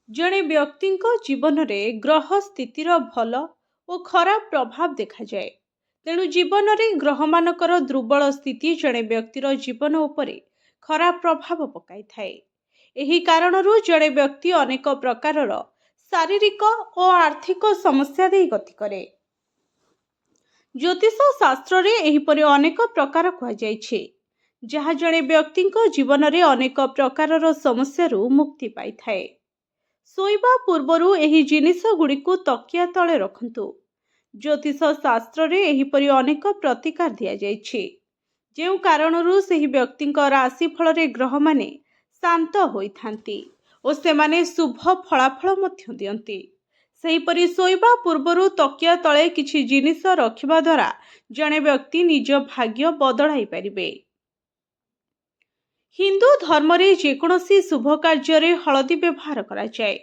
जड़े व्यक्ति जीवन में ग्रह स्थितिर भल और खराब प्रभाव देखा जाए। तेणु जीवन में ग्रह मानकर दुर्बल स्थिति जड़े व्यक्तिर जीवन उपरे खराब प्रभाव पकाई थाए। एही कारणरू जड़े व्यक्ति अनेक प्रकार शारीरिक और आर्थिक समस्या दे गति करे। ज्योतिष शास्त्र रे एहीपरि अनेक प्रकार कहुଯାଇଛି, जहाँ जड़े व्यक्ति जीवन में अनेक प्रकार समस्या मुक्ति पाई थाए। शोइबा पूर्वरु एही जिनिस गुड़िकु तकिया तले रखंतु। ज्योतिष शास्त्र रे एहीपरि अनेक प्रतिकार दिया जाइछि, जेउ कारणरू सेही व्यक्तिंक राशि फल रे ग्रह माने शांत होइथांती और सेमाने शुभ फलाफल मध्य दियंती। सेहीपरि शोइबा पूर्वरु तकिया तले किछि जिनिस रखिबा द्वारा जणे व्यक्ति निज भाग्य बदलाई पारिबे। हिंदू धर्म रे जेकोसी शुभ कार्य हलदी व्यवहार करा जाए।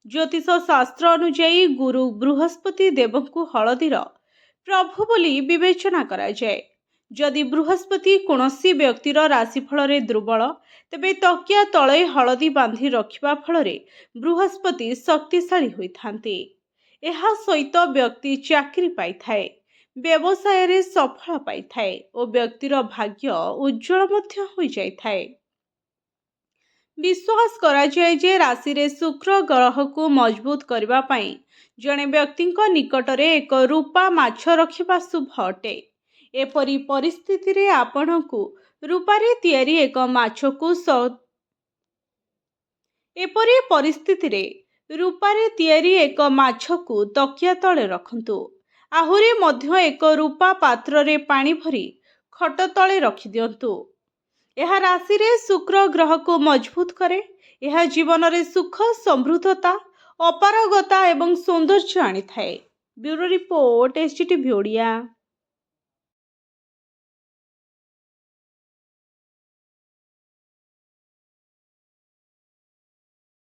ज्योतिष शास्त्र अनुजाई गुरु बृहस्पति देव को हलदीर प्रभु बोली विवेचना करा जाए। जदि बृहस्पति कौनसी व्यक्तिर राशिफल रे दुर्बल, तेबे तकिया तले हलदी बांधी रखिबा फल बृहस्पति शक्तिशाली होइथांती। एहा सहित व्यक्ति चाकरी पाई थाए, व्यवसाय रे सफल पाई थाए और व्यक्तिर भाग्य उज्जवल मध्य होई जाय थाए। विश्वास करा जाए जे राशि रे शुक्र ग्रह को मजबूत करबा पई जणे व्यक्तिंक निकटरे एक रूपा माछ रखिबा शुभ अटे। एपरी परिस्थिति रे आपणकु रूपारे तियारी एक माछ को तकिया तले रखंतु। आहुरी मध्य एक रूपा पात्र रे पानी भरी खट तले रखि दियंतु। यह राशि रे शुक्र ग्रह को मजबूत करे। यह जीवन रे सुख, समृद्धता, अपारगता एवं सौंदर्य आनी थाए। Bureau report, SGTV Odia.